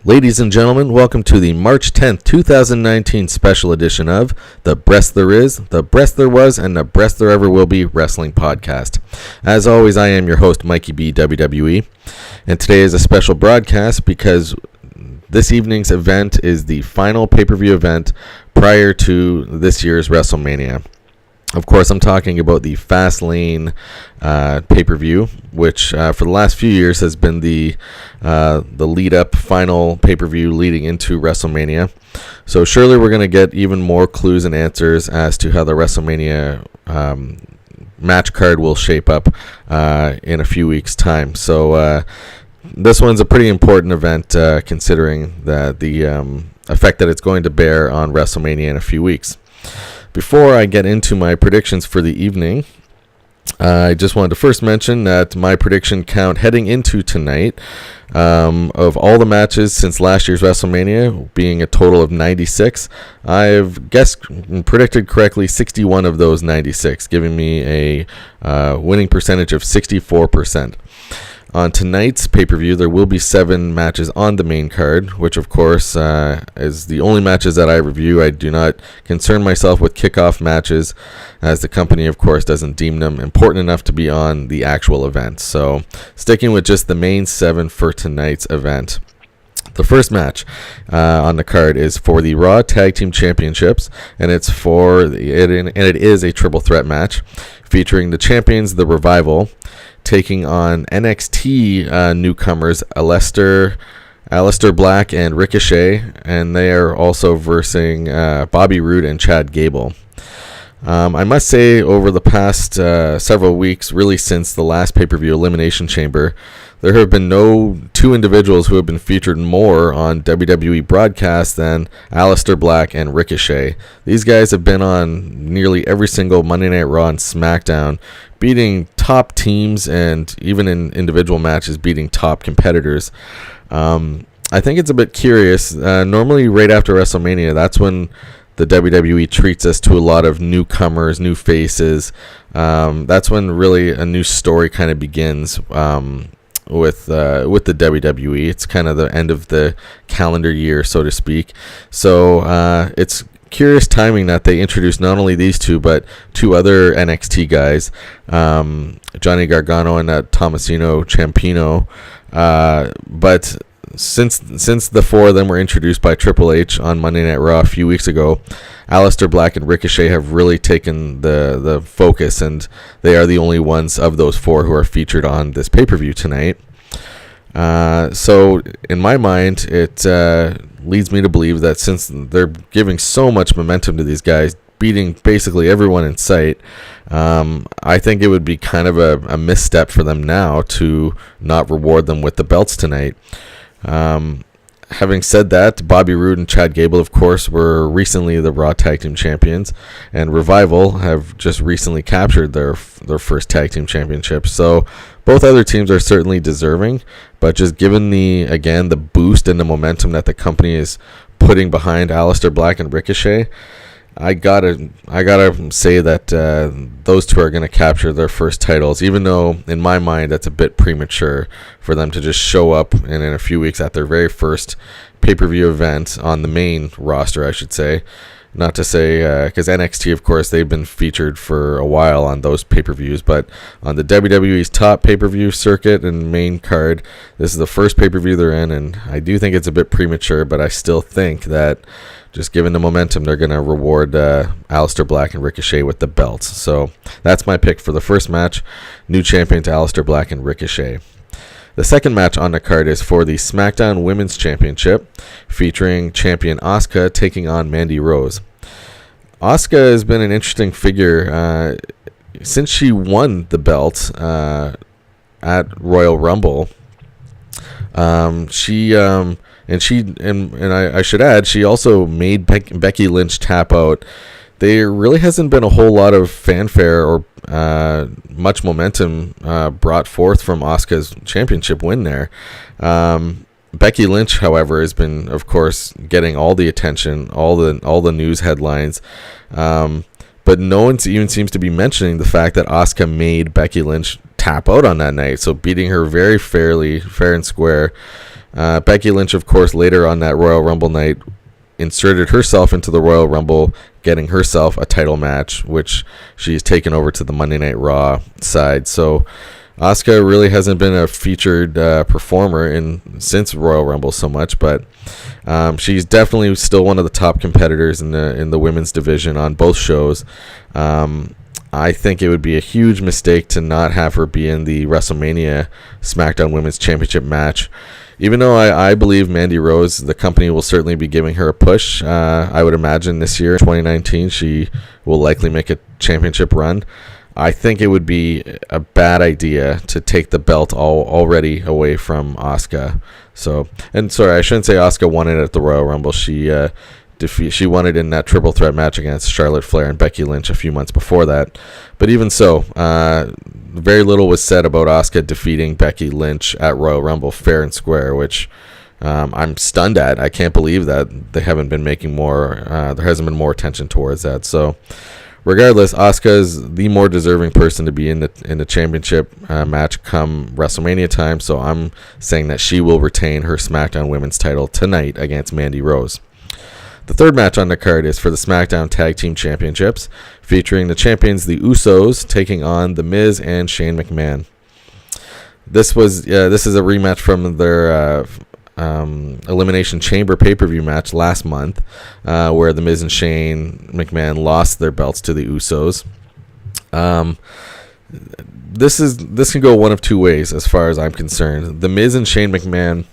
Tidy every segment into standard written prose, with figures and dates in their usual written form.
Ladies and gentlemen, welcome to the March 10th, 2019 special edition of The Breast There Is, The Breast There Was, and The Breast There Ever Will Be Wrestling Podcast. As always, I am your host, Mikey B, WWE, and today is a special broadcast because this evening's event is the final pay-per-view event prior to this year's WrestleMania. Of course, I'm talking about the Fastlane pay-per-view, which for the last few years has been the lead-up final pay-per-view leading into WrestleMania. So surely we're going to get even more clues and answers as to how the WrestleMania match card will shape up in a few weeks' time. So this one's a pretty important event considering the effect that it's going to bear on WrestleMania in a few weeks. Before I get into my predictions for the evening, I just wanted to first mention that my prediction count heading into tonight of all the matches since last year's WrestleMania being a total of 96, I've predicted correctly 61 of those 96, giving me a winning percentage of 64%. On tonight's pay-per-view, there will be 7 matches on the main card, which, of course, is the only matches that I review. I do not concern myself with kickoff matches, as the company, of course, doesn't deem them important enough to be on the actual event. So, sticking with just the main 7 for tonight's event. The first match on the card is for the Raw Tag Team Championships, and it is a triple threat match featuring the champions, The Revival, taking on NXT newcomers Aleister Black and Ricochet, and they are also versing Bobby Roode and Chad Gable. I must say, over the past several weeks, really since the last pay-per-view Elimination Chamber, there have been no 2 individuals who have been featured more on WWE broadcasts than Aleister Black and Ricochet. These guys have been on nearly every single Monday Night Raw and SmackDown, beating top teams and even in individual matches beating top competitors. I think it's a bit curious. Normally right after WrestleMania, that's when the WWE treats us to a lot of newcomers, new faces. That's when really a new story kind of begins with the WWE. It's kind of the end of the calendar year, so to speak. So it's curious timing that they introduced not only these 2 but 2 other NXT guys, Johnny Gargano and Tommasino Ciampa. But since the 4 of them were introduced by Triple H on Monday Night Raw a few weeks ago, Aleister Black and Ricochet have really taken the focus, and they are the only ones of those 4 who are featured on this pay-per-view tonight. So in my mind, it leads me to believe that since they're giving so much momentum to these guys, beating basically everyone in sight, I think it would be kind of a misstep for them now to not reward them with the belts tonight. Having said that, Bobby Roode and Chad Gable, of course, were recently the Raw Tag Team Champions, and Revival have just recently captured their first Tag Team Championship. So both other teams are certainly deserving, but just given the boost and the momentum that the company is putting behind Aleister Black and Ricochet, I gotta say that those 2 are going to capture their first titles, even though in my mind that's a bit premature for them to just show up and in a few weeks at their very first pay-per-view event on the main roster, I should say. Not to say, because NXT, of course, they've been featured for a while on those pay-per-views, but on the WWE's top pay-per-view circuit and main card, this is the first pay-per-view they're in, and I do think it's a bit premature, but I still think that just given the momentum, they're going to reward Aleister Black and Ricochet with the belts. So that's my pick for the first match, new champions Aleister Black and Ricochet. The second match on the card is for the SmackDown Women's Championship, featuring champion Asuka taking on Mandy Rose. Asuka has been an interesting figure since she won the belt at Royal Rumble. I should add, she also made Becky Lynch tap out. There really hasn't been a whole lot of fanfare or much momentum brought forth from Asuka's championship win there. Becky Lynch, however, has been, of course, getting all the attention, all the news headlines. But no one even seems to be mentioning the fact that Asuka made Becky Lynch tap out on that night. So beating her very fair and square. Becky Lynch, of course, later on that Royal Rumble night, inserted herself into the Royal Rumble, getting herself a title match, which she's taken over to the Monday Night Raw side. So Asuka really hasn't been a featured performer since Royal Rumble so much, but she's definitely still one of the top competitors in the women's division on both shows. I think it would be a huge mistake to not have her be in the WrestleMania SmackDown Women's Championship match. Even though I believe Mandy Rose, the company will certainly be giving her a push. I would imagine this year, 2019, she will likely make a championship run. I think it would be a bad idea to take the belt already away from Asuka. Sorry, I shouldn't say Asuka won it at the Royal Rumble. She won it in that triple threat match against Charlotte Flair and Becky Lynch a few months before that. But even so, very little was said about Asuka defeating Becky Lynch at Royal Rumble fair and square, which I'm stunned at. I can't believe that they haven't been making more. There hasn't been more attention towards that. So, regardless, Asuka is the more deserving person to be in the championship match come WrestleMania time. So I'm saying that she will retain her SmackDown Women's title tonight against Mandy Rose. The third match on the card is for the SmackDown Tag Team Championships, featuring the champions, the Usos, taking on The Miz and Shane McMahon. This is a rematch from their Elimination Chamber pay-per-view match last month, where The Miz and Shane McMahon lost their belts to the Usos. This can go one of two ways as far as I'm concerned. The Miz and Shane McMahon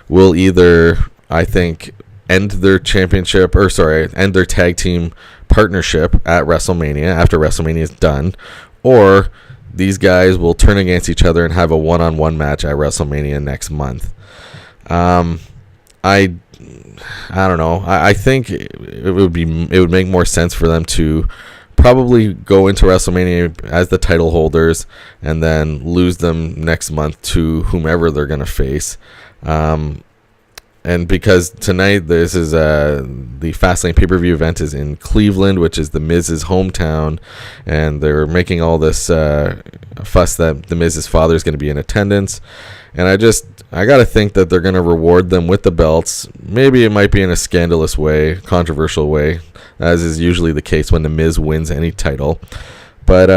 will either, I think, end their tag team partnership at WrestleMania after WrestleMania is done, or these guys will turn against each other and have a one-on-one match at WrestleMania next month. I don't know. I think it would make more sense for them to probably go into WrestleMania as the title holders and then lose them next month to whomever they're going to face. And because tonight this is the Fastlane pay-per-view event is in Cleveland, which is The Miz's hometown, and they're making all this fuss that The Miz's father is going to be in attendance. And I got to think that they're going to reward them with the belts. Maybe it might be in a scandalous way, controversial way, as is usually the case when The Miz wins any title. But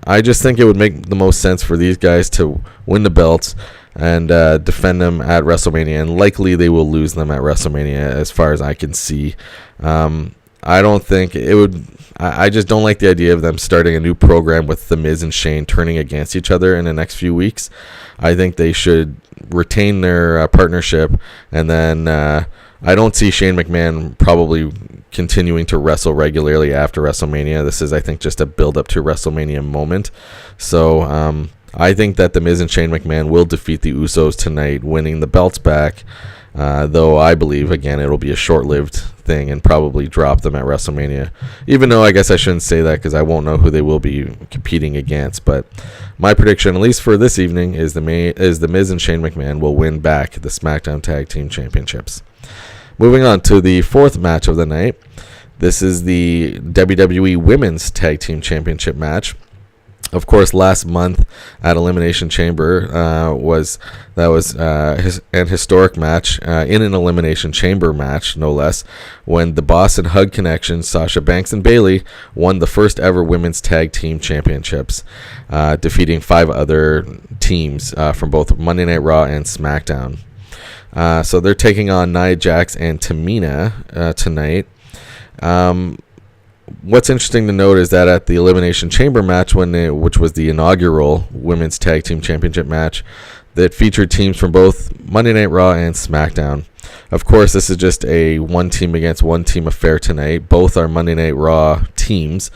I just think it would make the most sense for these guys to win the belts and defend them at WrestleMania, and likely they will lose them at WrestleMania as far as I can see. I don't think it would. I just don't like the idea of them starting a new program with The Miz and Shane turning against each other in the next few weeks. I think they should retain their partnership, and then I don't see Shane McMahon probably continuing to wrestle regularly after WrestleMania. This is, I think, just a build-up to WrestleMania moment. So I think that The Miz and Shane McMahon will defeat the Usos tonight, winning the belts back, though I believe, again, it'll be a short-lived thing and probably drop them at WrestleMania. Even though I guess I shouldn't say that because I won't know who they will be competing against. But my prediction, at least for this evening, is The Miz and Shane McMahon will win back the SmackDown Tag Team Championships. Moving on to the fourth match of the night. This is the WWE Women's Tag Team Championship match. Of course, last month at Elimination Chamber was an historic match in an Elimination Chamber match, no less, when the Boss and Hug Connection, Sasha Banks and Bayley, won the first ever Women's Tag Team Championships, defeating 5 other teams from both Monday Night Raw and SmackDown. So they're taking on Nia Jax and Tamina tonight. What's interesting to note is that at the Elimination Chamber match, which was the inaugural Women's Tag Team Championship match, that featured teams from both Monday Night Raw and SmackDown. Of course, this is just a one team against one team affair tonight. Both are Monday Night Raw teams.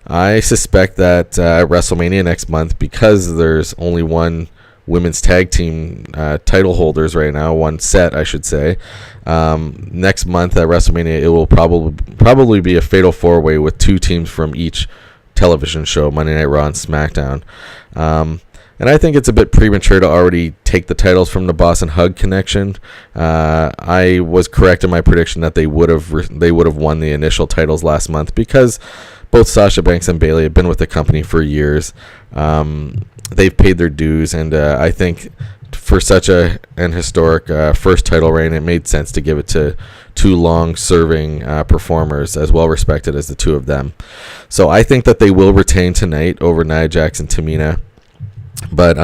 I suspect that at WrestleMania next month, because there's only one women's tag team title holders right now, one set I should say, next month at WrestleMania it will probably be a fatal 4-way with 2 teams from each television show, Monday Night Raw and SmackDown. And I think it's a bit premature to already take the titles from the Boss and Hug Connection. I was correct in my prediction that they would have won the initial titles last month, because both Sasha Banks and Bayley have been with the company for years. They've paid their dues, and I think for such an historic first title reign, it made sense to give it to two long-serving performers, as well respected as the two of them. So I think that they will retain tonight over Nia Jax and Tamina. But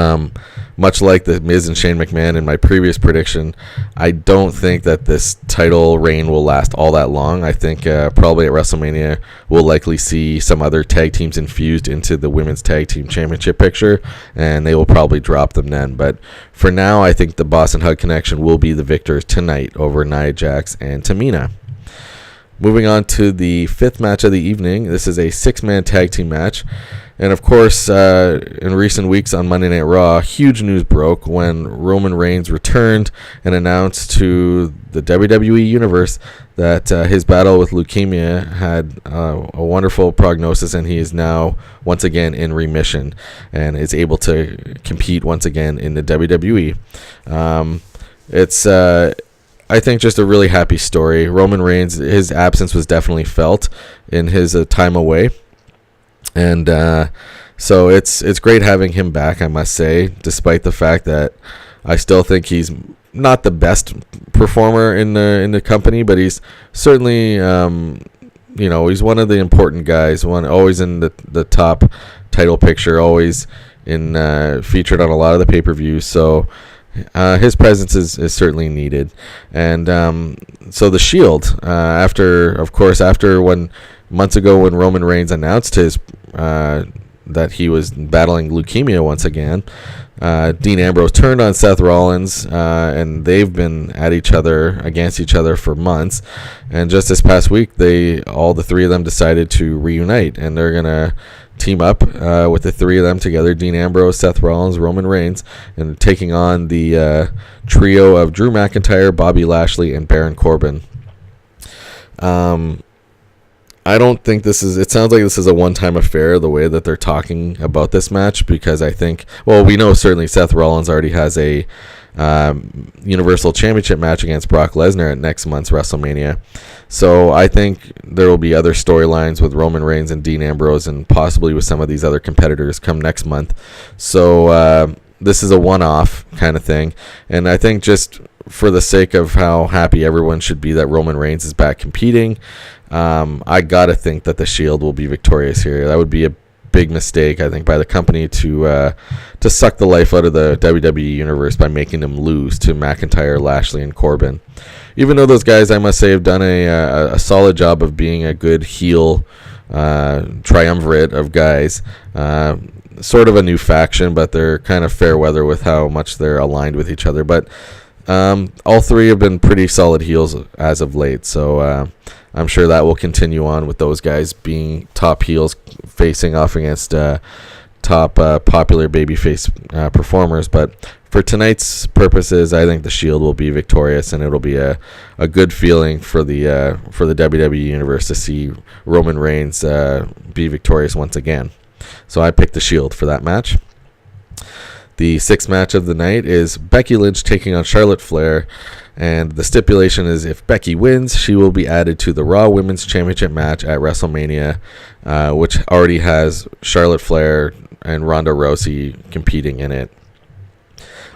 much like the Miz and Shane McMahon in my previous prediction, I don't think that this title reign will last all that long. I think probably at WrestleMania we'll likely see some other tag teams infused into the Women's Tag Team Championship picture, and they will probably drop them then. But for now, I think the Boss 'n' Hug Connection will be the victors tonight over Nia Jax and Tamina. Moving on to the fifth match of the evening. This is a six-man tag team match. And of course, in recent weeks on Monday Night Raw, huge news broke when Roman Reigns returned and announced to the WWE Universe that his battle with leukemia had a wonderful prognosis, and he is now once again in remission and is able to compete once again in the WWE. It's I think just a really happy story. Roman Reigns, his absence was definitely felt in his time away. And so it's great having him back, I must say, despite the fact that I still think he's not the best performer in the company, but he's certainly he's one of the important guys, always in the top title picture, always in featured on a lot of the pay-per-views. So his presence is certainly needed. And so the Shield, after months ago when Roman Reigns announced his that he was battling leukemia once again, Dean Ambrose turned on Seth Rollins, and they've been against each other for months. And just this past week, all the three of them decided to reunite, and they're gonna team up with the three of them together: Dean Ambrose, Seth Rollins, Roman Reigns, and taking on the trio of Drew McIntyre, Bobby Lashley, and Baron Corbin. I don't think it sounds like this is a one-time affair, the way that they're talking about this match, because I think, we know certainly Seth Rollins already has a Universal Championship match against Brock Lesnar at next month's WrestleMania. So I think there will be other storylines with Roman Reigns and Dean Ambrose, and possibly with some of these other competitors come next month. So this is a one-off kind of thing. And I think just for the sake of how happy everyone should be that Roman Reigns is back competing, I gotta think that the Shield will be victorious here. That would be a big mistake, I think, by the company to suck the life out of the WWE Universe by making them lose to McIntyre, Lashley, and Corbin. Even though those guys, I must say, have done a solid job of being a good heel triumvirate of guys. Sort of a new faction, but they're kind of fair weather with how much they're aligned with each other. But all three have been pretty solid heels as of late, so I'm sure that will continue on with those guys being top heels facing off against top popular babyface performers. But for tonight's purposes, I think the Shield will be victorious, and it'll be a good feeling for the WWE Universe to see Roman Reigns be victorious once again. So I picked the Shield for that match. The sixth match of the night is Becky Lynch taking on Charlotte Flair, and the stipulation is if Becky wins, she will be added to the Raw Women's Championship match at WrestleMania, which already has Charlotte Flair and Ronda Rousey competing in it.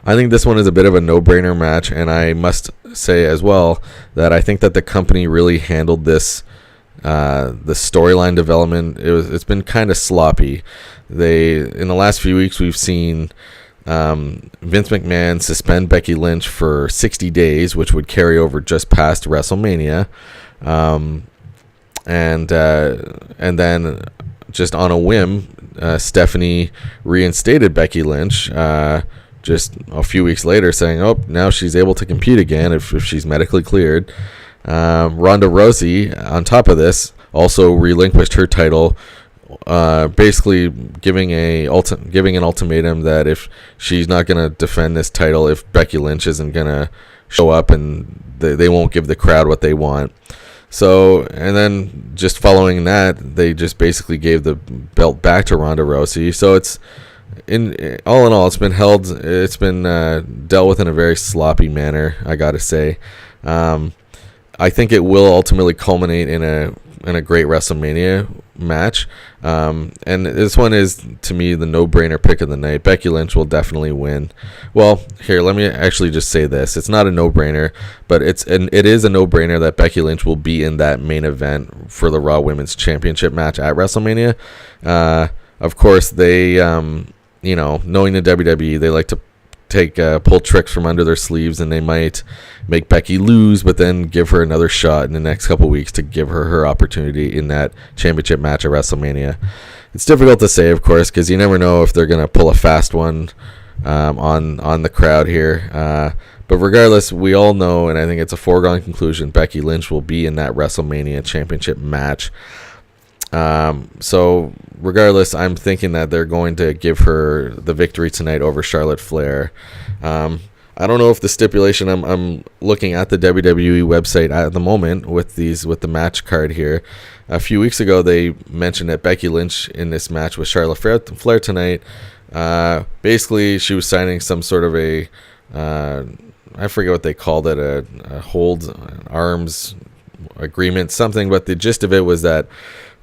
I think this one is a bit of a no-brainer match, and I must say as well that I think that the company really handled this the storyline development. It's been kind of sloppy. In the last few weeks, we've seen Vince McMahon suspend Becky Lynch for 60 days, which would carry over just past WrestleMania, and then just on a whim, Stephanie reinstated Becky Lynch just a few weeks later, saying, now she's able to compete again if she's medically cleared. Ronda Rousey, on top of this, also relinquished her title, basically giving an ultimatum that if she's not going to defend this title, if Becky Lynch isn't going to show up, and they won't give the crowd what they want. So, and then just following that, they just basically gave the belt back to Ronda Rousey. So it's all in all, it's been dealt with in a very sloppy manner, I gotta say. I think it will ultimately culminate in a and a great WrestleMania match. And this one is, to me, the no-brainer pick of the night. Becky Lynch will definitely win. Well, here, let me actually just say this. It's not a no-brainer, but it is a no-brainer that Becky Lynch will be in that main event for the Raw Women's Championship match at WrestleMania. Of course, they, knowing the WWE, they like to pull tricks from under their sleeves, and they might make Becky lose, but then give her another shot in the next couple weeks to give her opportunity in that championship match at WrestleMania. It's difficult to say, of course, because you never know if they're going to pull a fast one on the crowd here. But regardless, we all know, and I think it's a foregone conclusion, Becky Lynch will be in that WrestleMania championship match. So regardless, I'm thinking that they're going to give her the victory tonight over Charlotte Flair. I don't know if the stipulation, I'm looking at the WWE website at the moment with the match card here. A few weeks ago, they mentioned that Becky Lynch in this match with Charlotte Flair tonight, basically she was signing some sort of I forget what they called it, a hold arms agreement, something, but the gist of it was that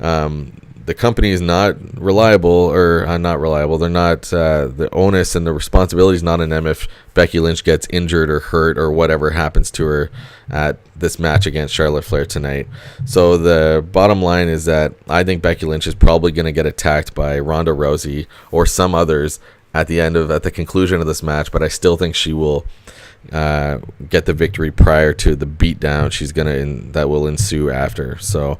the company is not reliable, or not reliable. They're not, the onus and the responsibility is not on them if Becky Lynch gets injured or hurt or whatever happens to her at this match against Charlotte Flair tonight. So the bottom line is that I think Becky Lynch is probably going to get attacked by Ronda Rousey or some others at the conclusion of this match, but I still think she will get the victory prior to the beatdown that will ensue after. So,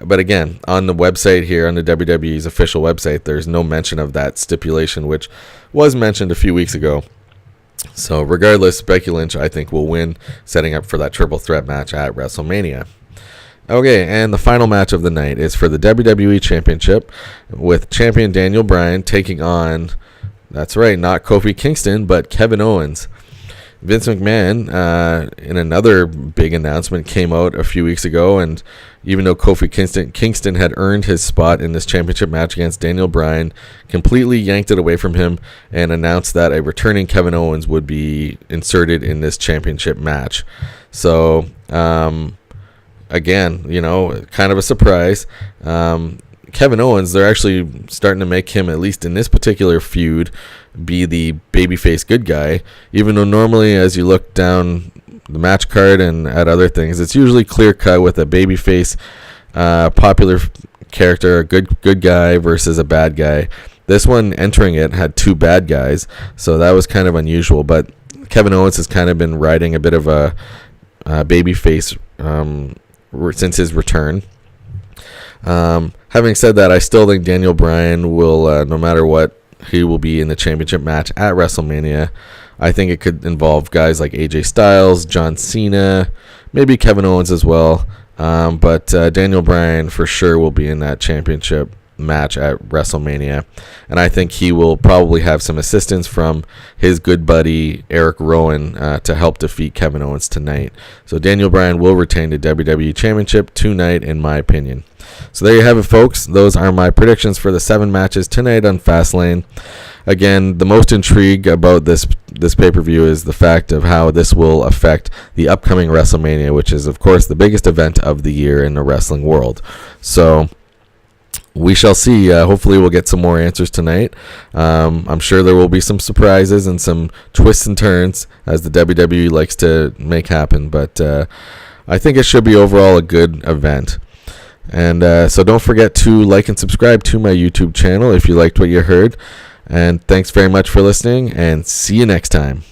but again, on the website here, on the WWE's official website, there's no mention of that stipulation, which was mentioned a few weeks ago. So regardless, Becky Lynch, I think, will win, setting up for that triple threat match at WrestleMania. Okay, and the final match of the night is for the WWE Championship, with champion Daniel Bryan taking on, that's right, not Kofi Kingston, but Kevin Owens. Vince McMahon, in another big announcement, came out a few weeks ago, and even though Kofi Kingston had earned his spot in this championship match against Daniel Bryan, completely yanked it away from him and announced that a returning Kevin Owens would be inserted in this championship match. So, again, kind of a surprise. Kevin Owens, they're actually starting to make him, at least in this particular feud, be the babyface good guy, even though normally as you look down the match card and at other things, it's usually clear cut with a babyface popular character, a good guy versus a bad guy. This one entering it had two bad guys, so that was kind of unusual, but Kevin Owens has kind of been riding a bit of a babyface since his return. Having said that, I still think Daniel Bryan will, no matter what, he will be in the championship match at WrestleMania. I think it could involve guys like AJ Styles, John Cena, maybe Kevin Owens as well. But Daniel Bryan for sure will be in that championship match at WrestleMania. And I think he will probably have some assistance from his good buddy Eric Rowan to help defeat Kevin Owens tonight. So Daniel Bryan will retain the WWE Championship tonight, in my opinion. So there you have it, folks. Those are my predictions for the 7 matches tonight on Fastlane. Again, the most intrigue about this pay-per-view is the fact of how this will affect the upcoming WrestleMania, which is, of course, the biggest event of the year in the wrestling world. So we shall see. Hopefully we'll get some more answers tonight. I'm sure there will be some surprises and some twists and turns, as the WWE likes to make happen. But I think it should be overall a good event. And so don't forget to like and subscribe to my YouTube channel if you liked what you heard. And thanks very much for listening, and see you next time.